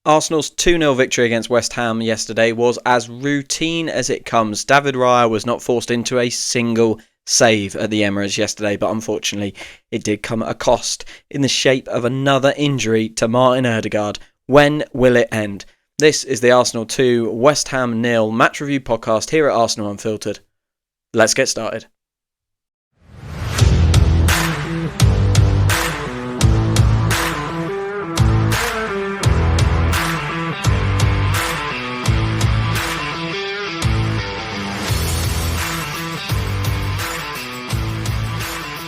Arsenal's 2-0 victory against West Ham yesterday was as routine as it comes. David Raya was not forced into a single save at the Emirates yesterday, but unfortunately it did come at a cost in the shape of another injury to Martin Odegaard. When will it end? This is the Arsenal 2, West Ham 0 match review podcast here at Arsenal Unfiltered. Let's get started.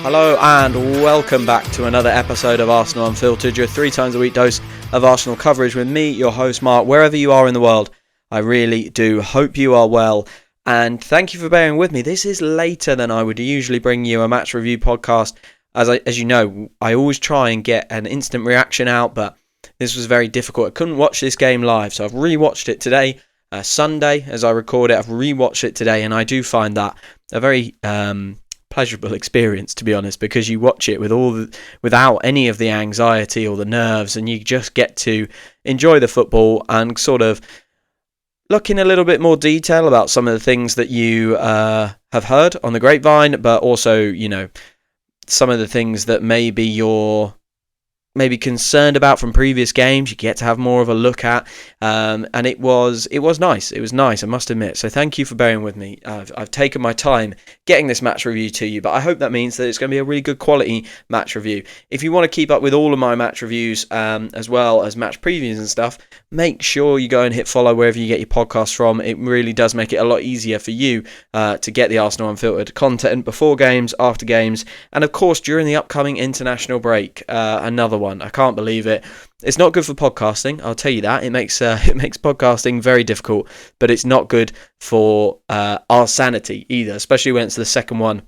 Hello and welcome back to another episode of Arsenal Unfiltered, your 3 times a week dose of Arsenal coverage with me, your host Mark, wherever you are in the world. I really do hope you are well, and thank you for bearing with me. This is later than I would usually bring you a match review podcast. As you know, I always try and get an instant reaction out, but this was very difficult. I couldn't watch this game live, so I've rewatched it today, Sunday, as I record it. I've rewatched it today, and I do find that a very pleasurable experience, to be honest, because you watch it without any of the anxiety or the nerves, and you just get to enjoy the football and sort of look in a little bit more detail about some of the things that you have heard on the grapevine, but also, you know, some of the things that maybe you're concerned about from previous games. You get to have more of a look at, and it was nice. It was nice, I must admit. So thank you for bearing with me. I've taken my time getting this match review to you, but I hope that means that it's going to be a really good quality match review. If you want to keep up with all of my match reviews, as well as match previews and stuff, make sure you go and hit follow wherever you get your podcasts from. It really does make it a lot easier for you to get the Arsenal Unfiltered content before games, after games, and of course during the upcoming international break. Another one. I can't believe it. It's not good for podcasting, I'll tell you that. It makes podcasting very difficult, but it's not good for our sanity either, especially when it's the second one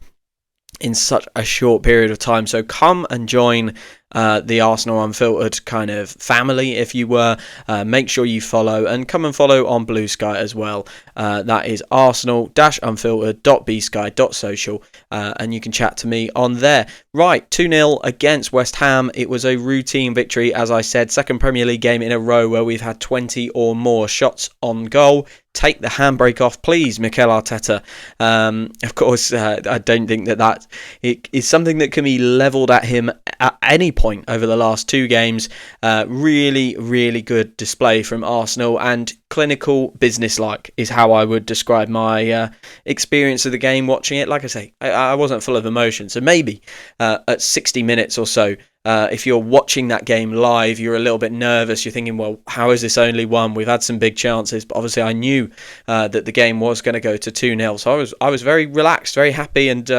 in such a short period of time. So come and join the Arsenal Unfiltered kind of family, if you were. Make sure you follow, and come and follow on Blue Sky as well. That is arsenal-unfiltered.bsky.social, and you can chat to me on there. Right, 2-0 against West Ham. It was a routine victory, as I said. Second Premier League game in a row where we've had 20 or more shots on goal. Take the handbrake off, please, Mikel Arteta. Of course, I don't think that is something that can be levelled at him at any point over the last 2 games. Really, really good display from Arsenal, and clinical, businesslike is how I would describe my experience of the game watching it. Like I say, I wasn't full of emotion, so maybe at 60 minutes or so, if you're watching that game live, you're a little bit nervous. You're thinking, well, how is this only 1? We've had some big chances, but obviously I knew that the game was going to go to 2-0. So I was very relaxed, very happy, and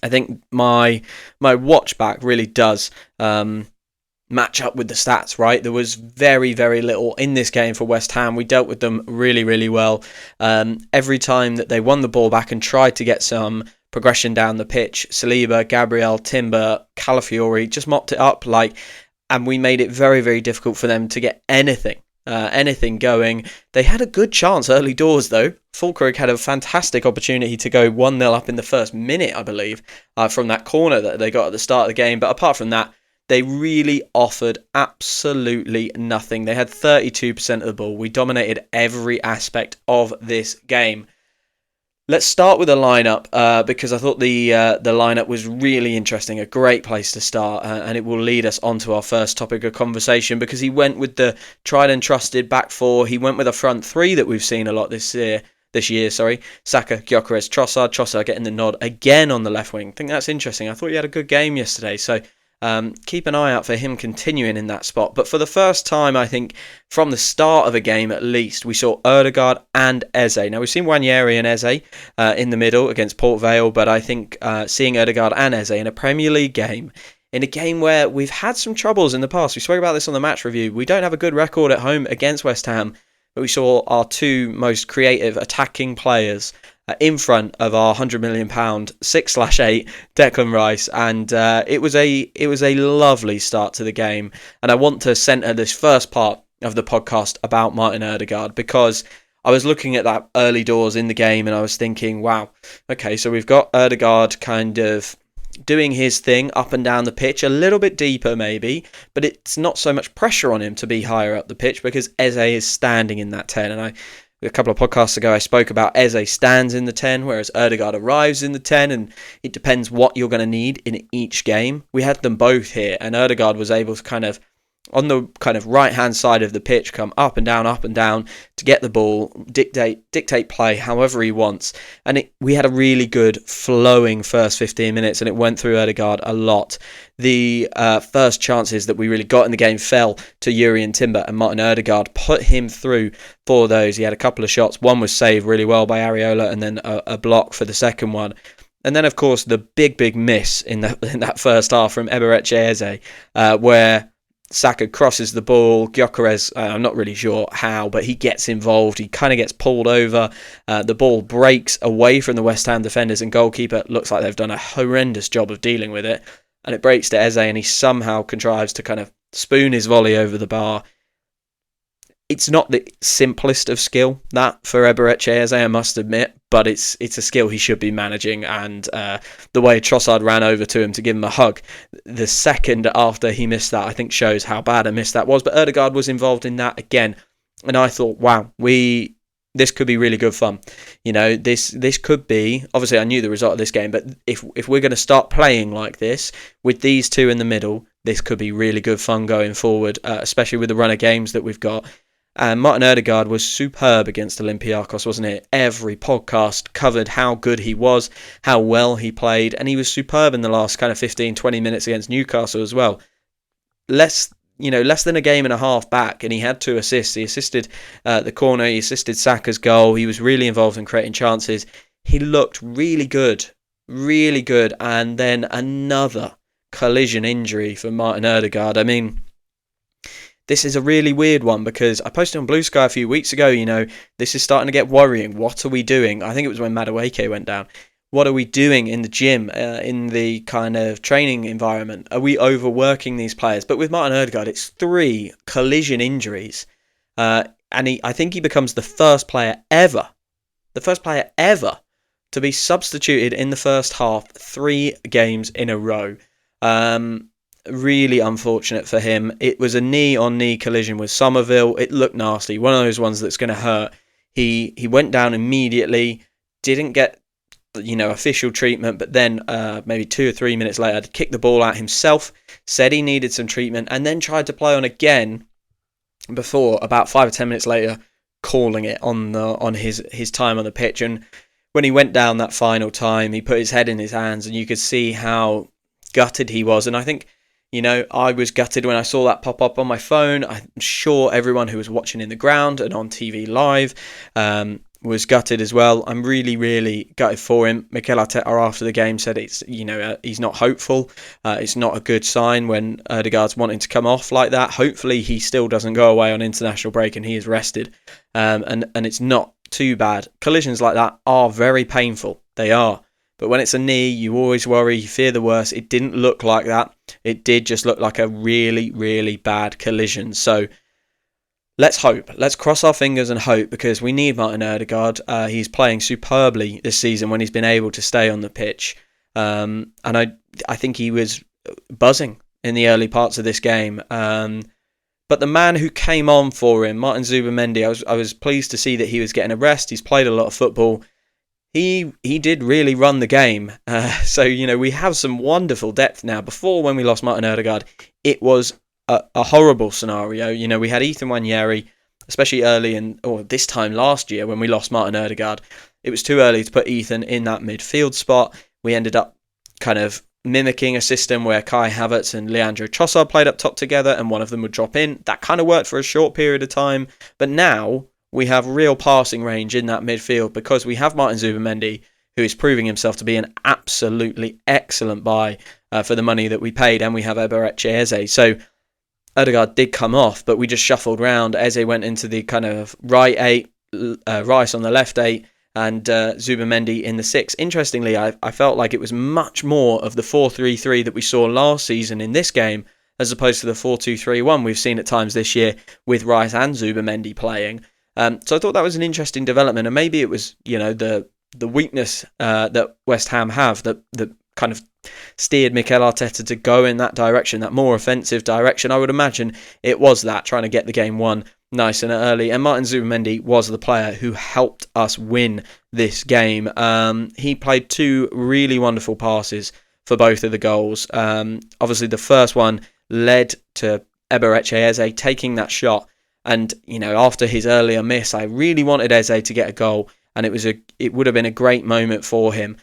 I think my watch back really does match up with the stats, right? There was very, very little in this game for West Ham. We dealt with them really, really well. Every time that they won the ball back and tried to get some progression down the pitch, Saliba, Gabriel, Timber, Calafiori just mopped it up, and we made it very, very difficult for them to get anything going. They had a good chance early doors, though. Fulkrug had a fantastic opportunity to go 1-0 up in the first minute, I believe, from that corner that they got at the start of the game. But apart from that, they really offered absolutely nothing. They had 32% of the ball. We dominated every aspect of this game. Let's start with the lineup, because I thought the lineup was really interesting, a great place to start, and it will lead us on to our first topic of conversation, because he went with the tried and trusted back 4. He went with a front 3 that we've seen a lot this year. Saka, Gyokeres, Trossard getting the nod again on the left wing. I think that's interesting. I thought he had a good game yesterday, so keep an eye out for him continuing in that spot. But for the first time, I think, from the start of a game at least, we saw Odegaard and Eze. Now, we've seen Nwaneri and Eze in the middle against Port Vale, but I think seeing Odegaard and Eze in a Premier League game, in a game where we've had some troubles in the past, we spoke about this on the match review, we don't have a good record at home against West Ham, but we saw our 2 most creative attacking players in front of our £100 million 6/8 Declan Rice, and it was a lovely start to the game. And I want to centre this first part of the podcast about Martin Odegaard, because I was looking at that early doors in the game and I was thinking, wow, okay, so we've got Odegaard kind of doing his thing up and down the pitch, a little bit deeper maybe, but it's not so much pressure on him to be higher up the pitch because Eze is standing in that 10. And a couple of podcasts ago, I spoke about Eze stands in the 10, whereas Odegaard arrives in the 10, and it depends what you're going to need in each game. We had them both here, and Odegaard was able to kind of, on the kind of right-hand side of the pitch, come up and down to get the ball, dictate play however he wants. And we had a really good flowing first 15 minutes, and it went through Odegaard a lot. The first chances that we really got in the game fell to Yuri and Timber, and Martin Odegaard put him through for those. He had a couple of shots. One was saved really well by Areola, and then a block for the second one. And then, of course, the big miss in that first half from Emirates, where Saka crosses the ball. Gyokeres, I'm not really sure how, but he gets involved. He kind of gets pulled over. The ball breaks away from the West Ham defenders, and goalkeeper looks like they've done a horrendous job of dealing with it. And it breaks to Eze, and he somehow contrives to kind of spoon his volley over the bar. It's not the simplest of skill, that, for Emirates, I must admit, but it's a skill he should be managing, and the way Trossard ran over to him to give him a hug the second after he missed that, I think shows how bad a miss that was. But Odegaard was involved in that again, and I thought, wow, this could be really good fun. You know, this could be, obviously I knew the result of this game, but if we're going to start playing like this, with these two in the middle, this could be really good fun going forward, especially with the run of games that we've got. And Martin Odegaard was superb against Olympiacos, wasn't it? Every podcast covered how good he was, how well he played, and he was superb in the last kind of 15-20 minutes against Newcastle as well. Less than a game and a half back, and he had 2 assists. He assisted the corner, he assisted Saka's goal. He was really involved in creating chances. He looked really good, and then another collision injury for Martin Odegaard. I mean, this is a really weird one because I posted on Blue Sky a few weeks ago, this is starting to get worrying. What are we doing? I think it was when Madueke went down. What are we doing in the gym, in the kind of training environment? Are we overworking these players? But with Martin Odegaard, it's 3 collision injuries. And I think he becomes the first player ever to be substituted in the first half 3 games in a row. Really unfortunate for him. It was a knee-on-knee collision with Somerville. It looked nasty. One of those ones that's going to hurt. He went down immediately, didn't get official treatment, but then maybe 2 or 3 minutes later, kicked the ball out himself, said he needed some treatment, and then tried to play on again before, about 5 or 10 minutes later, calling it on his time on the pitch. And when he went down that final time, he put his head in his hands, and you could see how gutted he was. And I think, I was gutted when I saw that pop up on my phone. I'm sure everyone who was watching in the ground and on TV live was gutted as well. I'm really, really gutted for him. Mikel Arteta after the game said it's, he's not hopeful. It's not a good sign when Odegaard's wanting to come off like that. Hopefully he still doesn't go away on international break and he is rested. And it's not too bad. Collisions like that are very painful. They are. But when it's a knee, you always worry, you fear the worst. It didn't look like that. It did just look like a really, really bad collision. So let's hope. Let's cross our fingers and hope, because we need Martin Odegaard. He's playing superbly this season when he's been able to stay on the pitch. And I think he was buzzing in the early parts of this game. But the man who came on for him, Martin Zubimendi, I was pleased to see that he was getting a rest. He's played a lot of football. He did really run the game. So, we have some wonderful depth now. Before, when we lost Martin Odegaard, it was a horrible scenario. We had Ethan Nwaneri, especially early or this time last year when we lost Martin Odegaard. It was too early to put Ethan in that midfield spot. We ended up kind of mimicking a system where Kai Havertz and Leandro Trossard played up top together and one of them would drop in. That kind of worked for a short period of time. But now we have real passing range in that midfield because we have Martin Zubimendi, who is proving himself to be an absolutely excellent buy for the money that we paid, and we have Eze. So Odegaard did come off, but we just shuffled round. Eze went into the kind of right 8, Rice on the left 8, and Zubimendi in the 6. Interestingly, I felt like it was much more of the 4-3-3 that we saw last season in this game, as opposed to the 4-2-3-1 we've seen at times this year with Rice and Zubimendi playing. So I thought that was an interesting development, and maybe it was, the weakness that West Ham have that kind of steered Mikel Arteta to go in that direction, that more offensive direction. I would imagine it was that, trying to get the game won nice and early. And Martin Zubimendi was the player who helped us win this game. He played 2 really wonderful passes for both of the goals. Obviously, the first one led to Emirates Eze taking that shot. And, you know, after his earlier miss, I really wanted Eze to get a goal. And it would have been a great moment for him.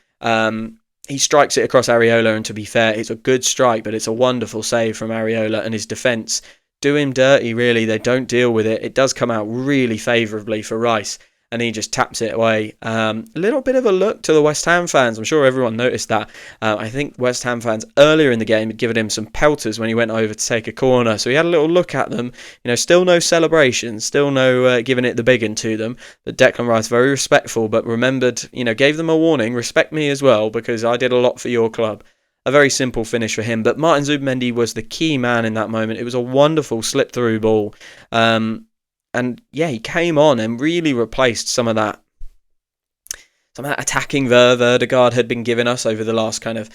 He strikes it across Areola, and to be fair, it's a good strike, but it's a wonderful save from Areola, and his defence do him dirty, really. They don't deal with it. It does come out really favourably for Rice, and he just taps it away. A little bit of a look to the West Ham fans. I'm sure everyone noticed that. I think West Ham fans earlier in the game had given him some pelters when he went over to take a corner, so he had a little look at them. You know, still no celebration, still no giving it the big one to them. But Declan Rice, very respectful, but remembered, you know, gave them a warning, respect me as well, because I did a lot for your club. A very simple finish for him. But Martin Zubimendi was the key man in that moment. It was a wonderful slip-through ball. And yeah, he came on and really replaced some of that attacking verve Odegaard had been giving us over the last kind of,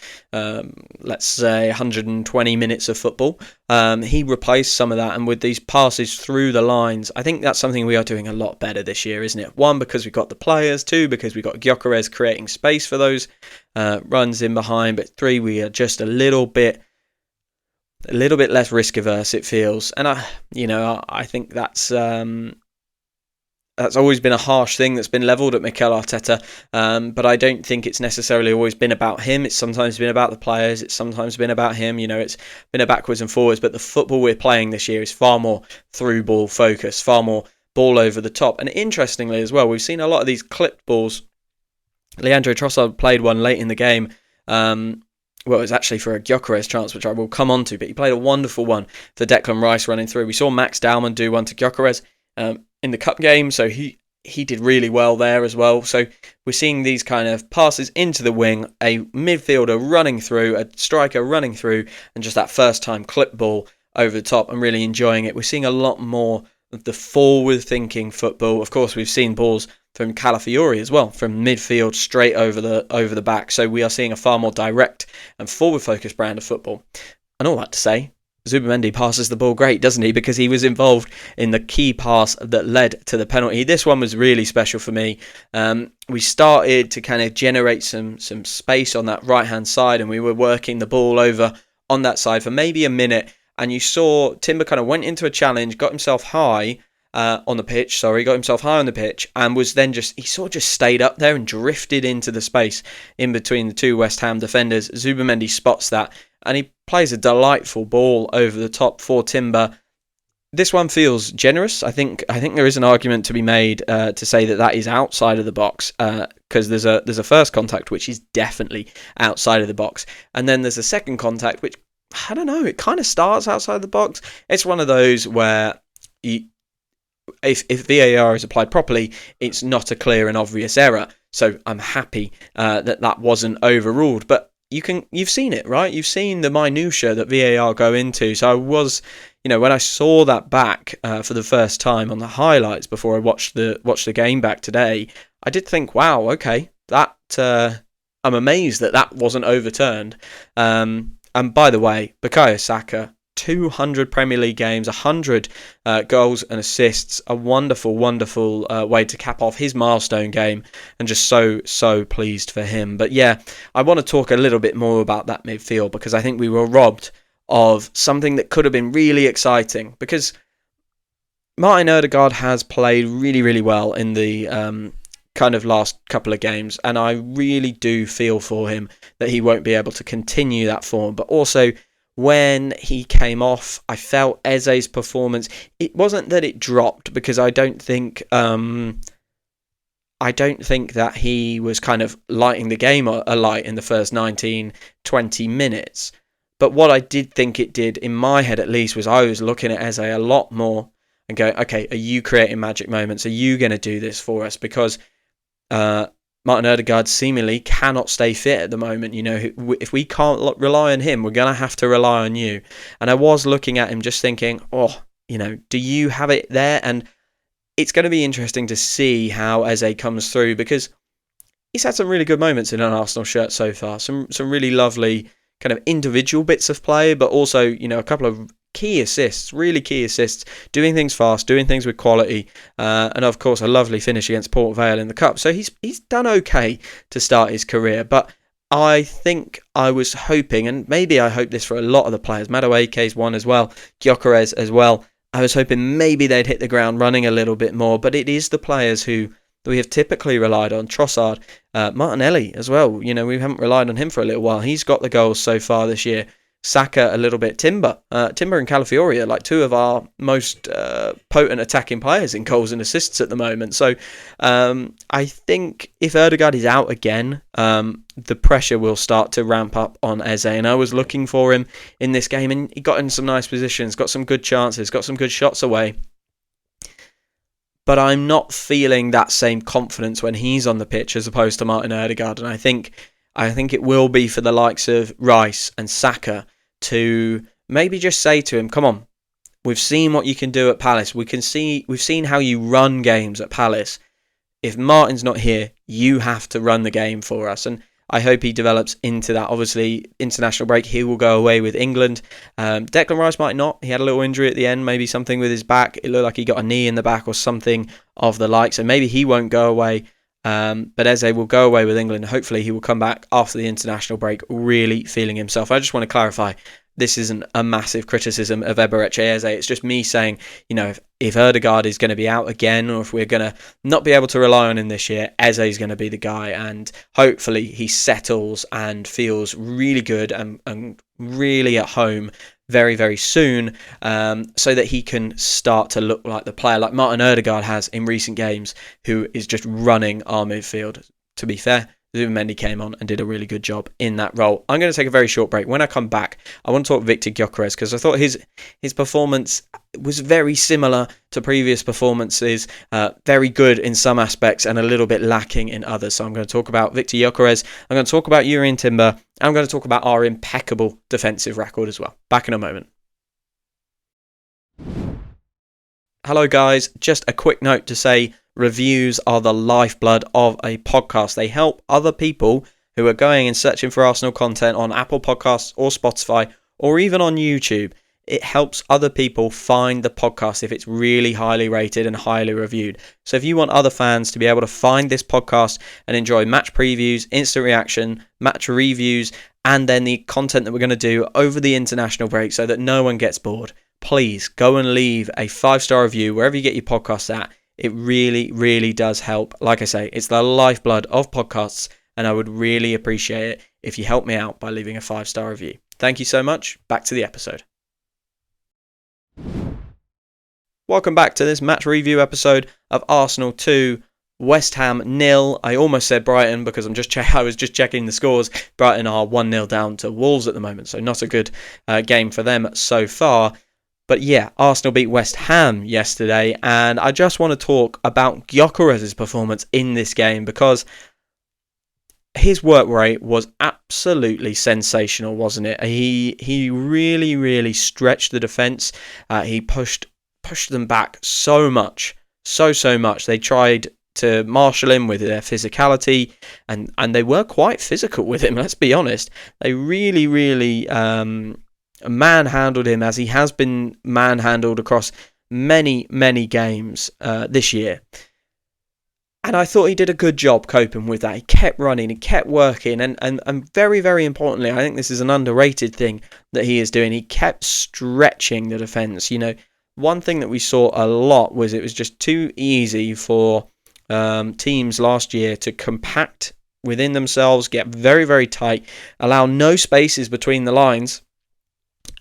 let's say, 120 minutes of football. He replaced some of that, and with these passes through the lines, I think that's something we are doing a lot better this year, isn't it? 1, because we've got the players. 2, because we've got Gyokeres creating space for those runs in behind. But 3, we are just a little bit less risk averse, it feels. And I think that's always been a harsh thing that's been levelled at Mikel Arteta, but I don't think it's necessarily always been about him. It's sometimes been about the players, it's sometimes been about him. You know, it's been a backwards and forwards, but the football we're playing this year is far more through ball focus, far more ball over the top. And interestingly as well, we've seen a lot of these clipped balls. Leandro Trossard played one late in the game. Well, it was actually for a Gyokeres chance, which I will come on to, but he played a wonderful one for Declan Rice running through. We saw Max Dowman do one to Gyokeres in the cup game, so he did really well there as well. So we're seeing these kind of passes into the wing, a midfielder running through, a striker running through, and just that first time clip ball over the top. I'm really enjoying it. We're seeing a lot more of the forward-thinking football. Of course, we've seen balls from Calafiori as well, from midfield straight over the back. So we are seeing a far more direct and forward-focused brand of football. And all that to say, Zubimendi passes the ball great, doesn't he? Because he was involved in the key pass that led to the penalty. This one was really special for me. We started to kind of generate some space on that right-hand side, and we were working the ball over on that side for maybe a minute. And you saw Timber kind of went into a challenge, got himself high on the pitch, and was then he sort of just stayed up there and drifted into the space in between the 2 West Ham defenders. Zubimendi spots that, and he plays a delightful ball over the top for Timber. This one feels generous. I think there is an argument to be made to say that is outside of the box, because there's a first contact which is definitely outside of the box, and then there's a second contact which, I don't know, it kind of starts outside the box. It's one of those where if VAR is applied properly, it's not a clear and obvious error. So I'm happy that wasn't overruled. But you've seen it, right? You've seen the minutiae that VAR go into. So I was, when I saw that back for the first time on the highlights before I watched the game back today, I did think, wow, okay, that I'm amazed that wasn't overturned. And by the way, Bukayo Saka, 200 Premier League games, 100 goals and assists, a wonderful, wonderful way to cap off his milestone game, and just so pleased for him. But yeah, I want to talk a little bit more about that midfield, because I think we were robbed of something that could have been really exciting, because Martin Odegaard has played really, really well in the kind of last couple of games, and I really do feel for him that he won't be able to continue that form. But also, when he came off, I felt Eze's performance, it wasn't that it dropped, because I don't think that he was kind of lighting the game alight in the first 19-20 minutes. But what I did think it did, in my head at least, was I was looking at Eze a lot more and going, okay, are you creating magic moments? Are you going to do this for us? Because Martin Odegaard seemingly cannot stay fit at the moment. If we can't rely on him, we're going to have to rely on you. And I was looking at him just thinking, do you have it there? And it's going to be interesting to see how Eze comes through, because he's had some really good moments in an Arsenal shirt so far. Some really lovely kind of individual bits of play, but also, a couple of key assists, really key assists, doing things fast, doing things with quality, and of course a lovely finish against Port Vale in the Cup. So he's done okay to start his career, but I think I was hoping, and maybe I hope this for a lot of the players, Madueke's one as well, Gyokeres as well, I was hoping maybe they'd hit the ground running a little bit more, but it is the players who we have typically relied on. Trossard, Martinelli as well, we haven't relied on him for a little while. He's got the goals so far this year. Saka a little bit. Timber and Calafiori are like two of our most potent attacking players in goals and assists at the moment. So I think if Odegaard is out again, the pressure will start to ramp up on Eze. And I was looking for him in this game, and he got in some nice positions, got some good chances, got some good shots away. But I'm not feeling that same confidence when he's on the pitch as opposed to Martin Odegaard. And I think it will be for the likes of Rice and Saka to maybe just say to him, come on, we've seen what you can do at Palace. We've seen how you run games at Palace. If Martin's not here, you have to run the game for us. And I hope he develops into that. Obviously, international break, he will go away with England. Declan Rice might not. He had a little injury at the end, maybe something with his back. It looked like he got a knee in the back or something of the like. So maybe he won't go away. But Eze will go away with England. Hopefully he will come back after the international break really feeling himself. I just want to clarify, this isn't a massive criticism of Eberechi Eze. It's just me saying, if Odegaard is going to be out again, or if we're going to not be able to rely on him this year, Eze is going to be the guy. And hopefully he settles and feels really good and really at home very, very soon, so that he can start to look like the player like Martin Odegaard has in recent games, who is just running our midfield. To be fair, Zubimendi came on and did a really good job in that role. I'm going to take a very short break. When I come back, I want to talk Victor Gyokeres, because I thought his performance was very similar to previous performances, very good in some aspects and a little bit lacking in others. So I'm going to talk about Victor Gyokeres, I'm going to talk about Urian Timber, and I'm going to talk about our impeccable defensive record as well. Back in a moment. Hello guys, just a quick note to say reviews are the lifeblood of a podcast. They help other people who are going and searching for Arsenal content on Apple Podcasts or Spotify or even on YouTube. It helps other people find the podcast if it's really highly rated and highly reviewed. So if you want other fans to be able to find this podcast and enjoy match previews, instant reaction, match reviews, and then the content that we're going to do over the international break so that no one gets bored, please go and leave a 5-star review wherever you get your podcasts at. It really, really does help. Like I say, it's the lifeblood of podcasts, and I would really appreciate it if you help me out by leaving a 5-star review. Thank you so much. Back to the episode. Welcome back to this match review episode of Arsenal 2, West Ham 0. I almost said Brighton because I was just checking the scores. Brighton are 1-0 down to Wolves at the moment, so not a good game for them so far. But yeah, Arsenal beat West Ham yesterday, and I just want to talk about Gyokeres' performance in this game, because his work rate was absolutely sensational, wasn't it? He really, really stretched the defence. He pushed them back so much, so much. They tried to marshal him with their physicality, and they were quite physical with him, let's be honest. They really, really manhandled him, as he has been manhandled across many games this year. And I thought he did a good job coping with that. He kept running, he kept working, and very, very importantly, I think this is an underrated thing that he is doing. He kept stretching the defence. One thing that we saw a lot was it was just too easy for teams last year to compact within themselves, get very, very tight, allow no spaces between the lines,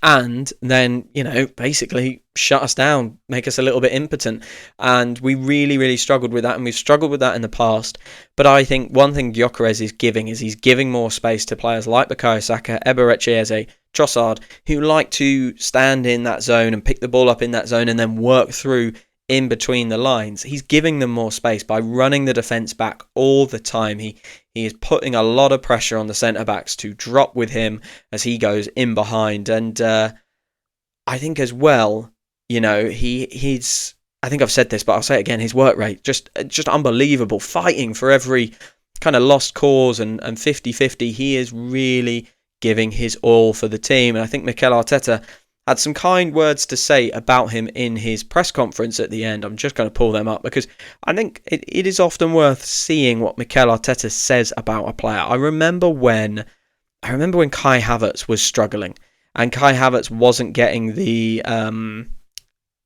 and then, basically shut us down, make us a little bit impotent. And we really, really struggled with that, and we've struggled with that in the past. But I think one thing Gyokeres is he's giving more space to players like Bukayo Saka, Eberechi Eze, Trossard, who like to stand in that zone and pick the ball up in that zone and then work through in between the lines. He's giving them more space by running the defence back all the time. He is putting a lot of pressure on the centre-backs to drop with him as he goes in behind. And I think as well, he's... I think I've said this, but I'll say it again, his work rate, just unbelievable. Fighting for every kind of lost cause and 50-50. He is really giving his all for the team. And I think Mikel Arteta had some kind words to say about him in his press conference at the end. I'm just going to pull them up because I think it is often worth seeing what Mikel Arteta says about a player. I remember when Kai Havertz was struggling and Kai Havertz wasn't getting the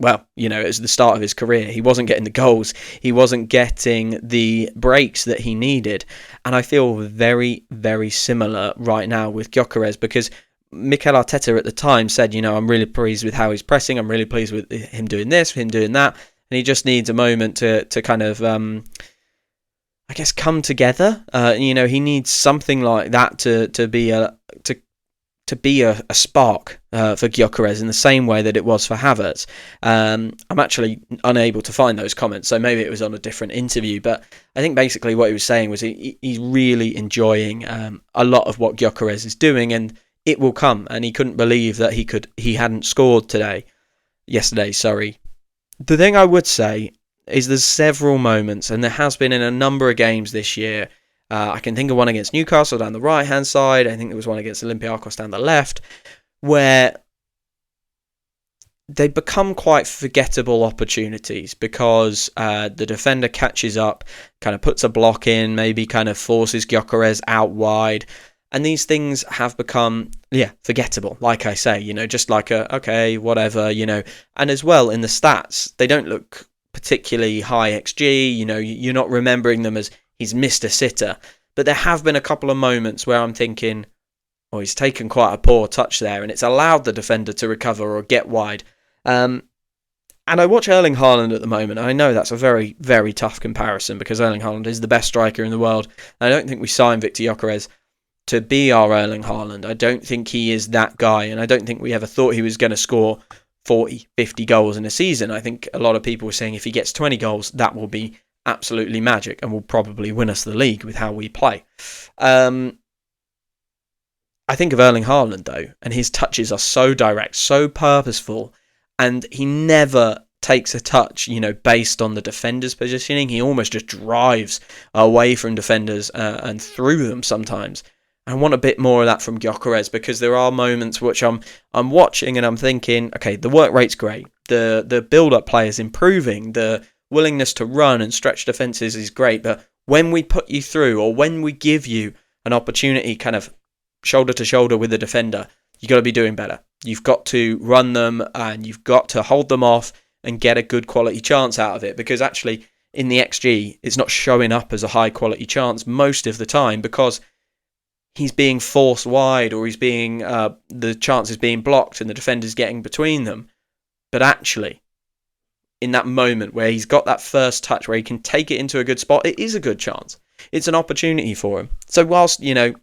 it was the start of his career. He wasn't getting the goals. He wasn't getting the breaks that he needed. And I feel very, very similar right now with Gyokeres, because Mikel Arteta at the time said, I'm really pleased with how he's pressing. I'm really pleased with him doing this, him doing that. And he just needs a moment to kind of, come together. He needs something like that to be a spark for Gyokeres in the same way that it was for Havertz. I'm actually unable to find those comments, so maybe it was on a different interview, but I think basically what he was saying was he's really enjoying a lot of what Gyokeres is doing, and it will come, and he couldn't believe that he hadn't scored yesterday. The thing I would say is there's several moments, and there has been in a number of games this year. I can think of one against Newcastle down the right-hand side. I think there was one against Olympiacos down the left, where they become quite forgettable opportunities because the defender catches up, kind of puts a block in, maybe kind of forces Gyokeres out wide. And these things have become, forgettable, like I say, just like okay, whatever, And as well, in the stats, they don't look particularly high XG, you're not remembering them as he's missed a sitter. But there have been a couple of moments where I'm thinking, he's taken quite a poor touch there, and it's allowed the defender to recover or get wide. And I watch Erling Haaland at the moment. I know that's a very, very tough comparison because Erling Haaland is the best striker in the world. I don't think we signed Victor Gyokeres to be our Erling Haaland. I don't think he is that guy, and I don't think we ever thought he was going to score 40, 50 goals in a season. I think a lot of people were saying if he gets 20 goals, that will be absolutely magic and will probably win us the league with how we play. I think of Erling Haaland, though, and his touches are so direct, so purposeful, and he never takes a touch, based on the defender's positioning. He almost just drives away from defenders and through them sometimes. I want a bit more of that from Gyokeres because there are moments which I'm watching and I'm thinking, okay, the work rate's great. The build-up play is improving. The willingness to run and stretch defences is great. But when we put you through or when we give you an opportunity kind of shoulder to shoulder with the defender, you've got to be doing better. You've got to run them and you've got to hold them off and get a good quality chance out of it, because actually in the XG, it's not showing up as a high quality chance most of the time because he's being forced wide or he's being the chance is being blocked and the defender's getting between them. But actually, in that moment where he's got that first touch where he can take it into a good spot, it is a good chance. It's an opportunity for him. So whilst, we're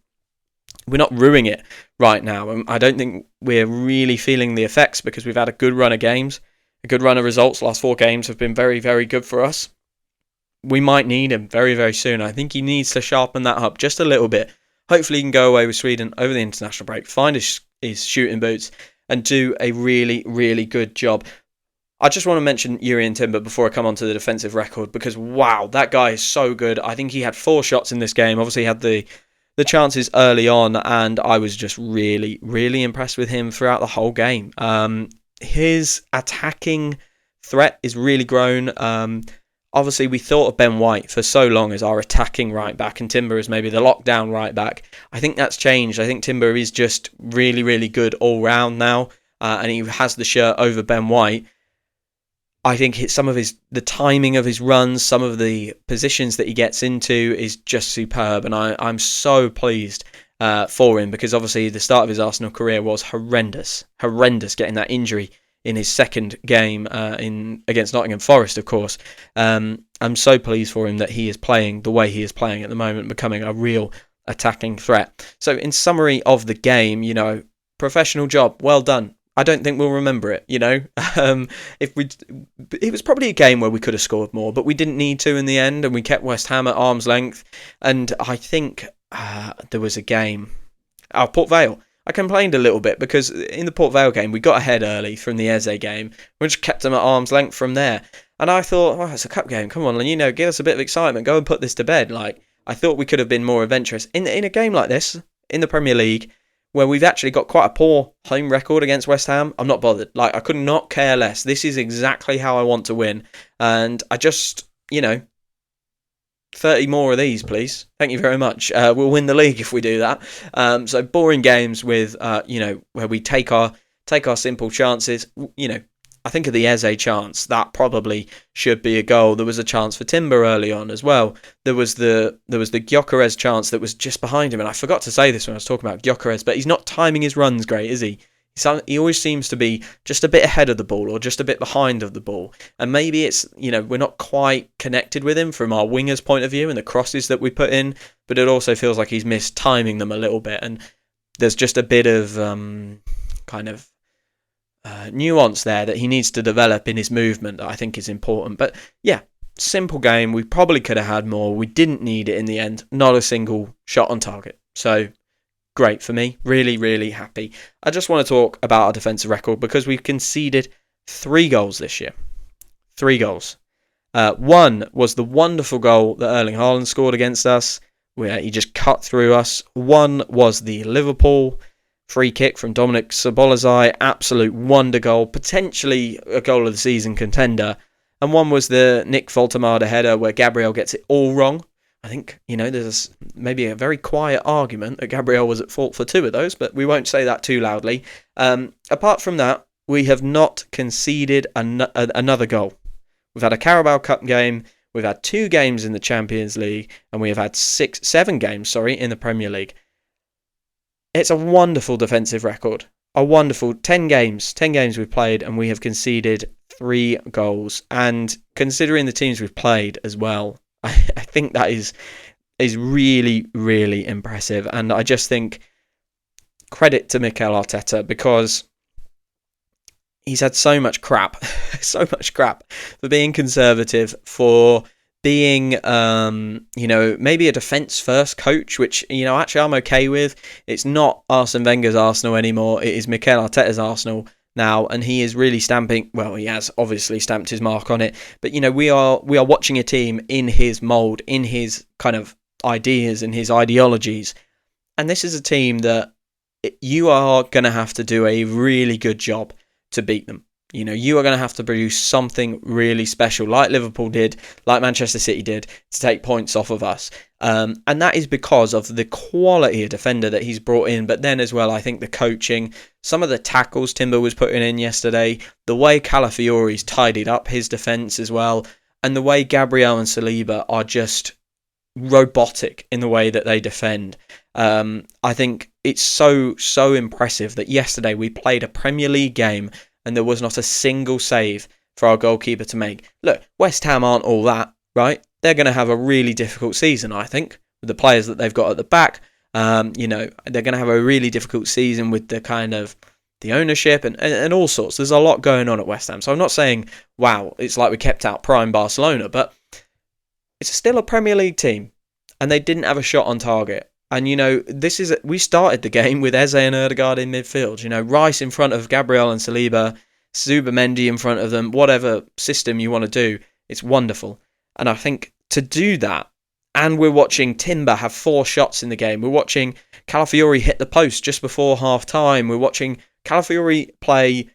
not ruining it right now, I don't think we're really feeling the effects because we've had a good run of games, a good run of results. Last 4 games have been very, very good for us. We might need him very, very soon. I think he needs to sharpen that up just a little bit. Hopefully he can go away with Sweden over the international break, find his shooting boots and do a really, really good job. I just want to mention Jurrien Timber before I come on to the defensive record because, wow, that guy is so good. I think he had 4 shots in this game. Obviously he had the chances early on and I was just really, really impressed with him throughout the whole game. His attacking threat is really grown. Obviously, we thought of Ben White for so long as our attacking right back and Timber as maybe the lockdown right back. I think that's changed. I think Timber is just really, really good all round now, and he has the shirt over Ben White. I think the timing of his runs, some of the positions that he gets into is just superb, and I'm so pleased for him because obviously the start of his Arsenal career was horrendous getting that injury in his second game against Nottingham Forest, of course. I'm so pleased for him that he is playing the way he is playing at the moment, becoming a real attacking threat. So in summary of the game, professional job, well done. I don't think we'll remember it, it was probably a game where we could have scored more, but we didn't need to in the end, and we kept West Ham at arm's length. And I think there was a game, Port Vale. I complained a little bit because in the Port Vale game, we got ahead early from the Eze game, which kept them at arm's length from there. And I thought, it's a cup game. Come on, give us a bit of excitement. Go and put this to bed. I thought we could have been more adventurous. In a game like this, in the Premier League, where we've actually got quite a poor home record against West Ham, I'm not bothered. Like, I could not care less. This is exactly how I want to win. And I just, 30 more of these, please. Thank you very much. We'll win the league if we do that. So boring games with, where we take our simple chances. I think of the Eze chance. That probably should be a goal. There was a chance for Timber early on as well. There was the Gyokeres chance that was just behind him. And I forgot to say this when I was talking about Gyokeres, but he's not timing his runs great, is he? He always seems to be just a bit ahead of the ball or just a bit behind of the ball. And maybe it's, we're not quite connected with him from our winger's point of view and the crosses that we put in, but it also feels like he's missed timing them a little bit. And there's just a bit of nuance there that he needs to develop in his movement that I think is important. But yeah, simple game. We probably could have had more. We didn't need it in the end. Not a single shot on target. So great for me. Really, really happy. I just want to talk about our defensive record because we've conceded 3 goals this year. 3 goals. One was the wonderful goal that Erling Haaland scored against us, where he just cut through us. One was the Liverpool free kick from Dominic Szoboszlai, absolute wonder goal, potentially a goal of the season contender. And one was the Nick Voltemade header where Gabriel gets it all wrong. I think, there's maybe a very quiet argument that Gabriel was at fault for 2 of those, but we won't say that too loudly. Apart from that, we have not conceded another goal. We've had a Carabao Cup game, we've had 2 games in the Champions League, and we have had 7 games, in the Premier League. It's a wonderful defensive record. A wonderful 10 games we've played, and we have conceded 3 goals. And considering the teams we've played as well, I think that is really, really impressive. And I just think credit to Mikel Arteta because he's had so much crap for being conservative, for being, maybe a defence-first coach, which, actually I'm okay with. It's not Arsene Wenger's Arsenal anymore. It is Mikel Arteta's Arsenal now, and he is really he has obviously stamped his mark on it. But, we are watching a team in his mould, in his kind of ideas and his ideologies. And this is a team that you are going to have to do a really good job to beat them. You are going to have to produce something really special, like Liverpool did, like Manchester City did, to take points off of us. And that is because of the quality of defender that he's brought in. But then as well, I think the coaching, some of the tackles Timber was putting in yesterday, the way Calafiori's tidied up his defence as well, and the way Gabriel and Saliba are just robotic in the way that they defend. I think it's so impressive that yesterday we played a Premier League game and there was not a single save for our goalkeeper to make. Look, West Ham aren't all that, right? They're going to have a really difficult season, I think, with the players that they've got at the back. They're going to have a really difficult season with the kind of the ownership and all sorts. There's a lot going on at West Ham. So I'm not saying, wow, it's like we kept out prime Barcelona, but it's still a Premier League team and they didn't have a shot on target. And, we started the game with Eze and Odegaard in midfield. Rice in front of Gabriel and Saliba, Zubimendi in front of them, whatever system you want to do. It's wonderful. And I think to do that, and we're watching Timber have 4 shots in the game. We're watching Calafiori hit the post just before half-time. We're watching Calafiori play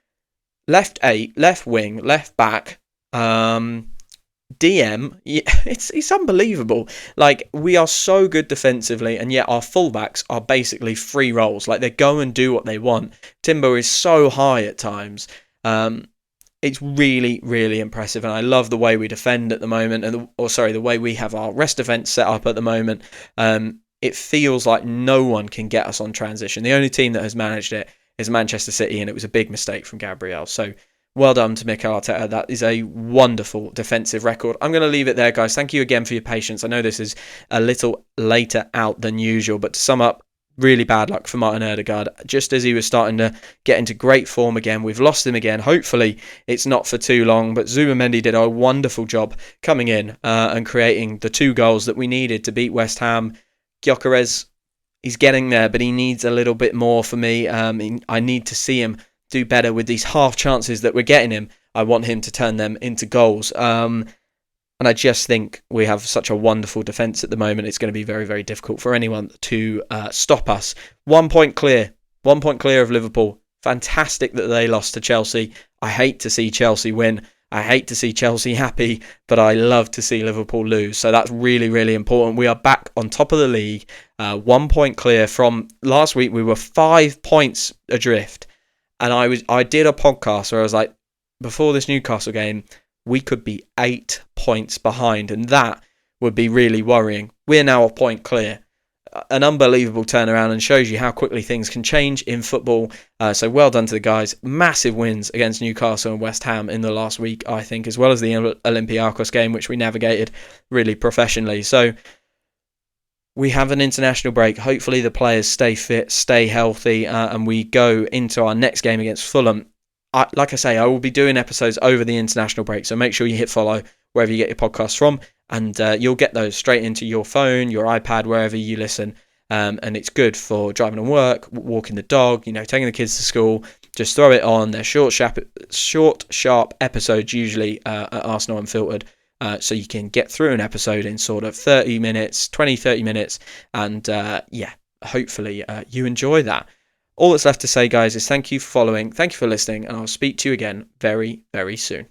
left 8, left wing, left back, DM, it's unbelievable. Like, we are so good defensively, and yet our fullbacks are basically free rolls. Like, they go and do what they want. Timber is so high at times. It's really, really impressive, and I love the way we defend at the moment, the way we have our rest defense set up at the moment. It feels like no one can get us on transition. The only team that has managed it is Manchester City, and it was a big mistake from Gabriel. So well done to Mikel Arteta. That is a wonderful defensive record. I'm going to leave it there, guys. Thank you again for your patience. I know this is a little later out than usual, but to sum up, really bad luck for Martin Odegaard. Just as he was starting to get into great form again, we've lost him again. Hopefully, it's not for too long, but Zubimendi did a wonderful job coming in and creating the 2 goals that we needed to beat West Ham. Gyokeres, he's getting there, but he needs a little bit more for me. I need to see him do better with these half chances that we're getting him. I want him to turn them into goals. And I just think we have such a wonderful defence at the moment. It's going to be very, very difficult for anyone to stop us. 1 point clear 1 point clear of Liverpool. Fantastic that they lost to Chelsea. I hate to see Chelsea win. I hate to see Chelsea happy, but I love to see Liverpool lose. So that's really, really important. We are back on top of the league, 1 point clear from last week. We were 5 points adrift. And I did a podcast where I was like, before this Newcastle game, we could be 8 points behind. And that would be really worrying. We're now a point clear. An unbelievable turnaround, and shows you how quickly things can change in football. So well done to the guys. Massive wins against Newcastle and West Ham in the last week, I think, as well as the Olympiacos game, which we navigated really professionally. So we have an international break. Hopefully the players stay fit, stay healthy, and we go into our next game against Fulham. Like I say, I will be doing episodes over the international break, so make sure you hit follow wherever you get your podcasts from, and you'll get those straight into your phone, your iPad, wherever you listen. And it's good for driving to work, walking the dog, taking the kids to school. Just throw it on. They're short, sharp episodes usually at Arsenal Unfiltered. So you can get through an episode in sort of 30 minutes, and hopefully you enjoy that. All that's left to say, guys, is thank you for following, thank you for listening, and I'll speak to you again very, very soon.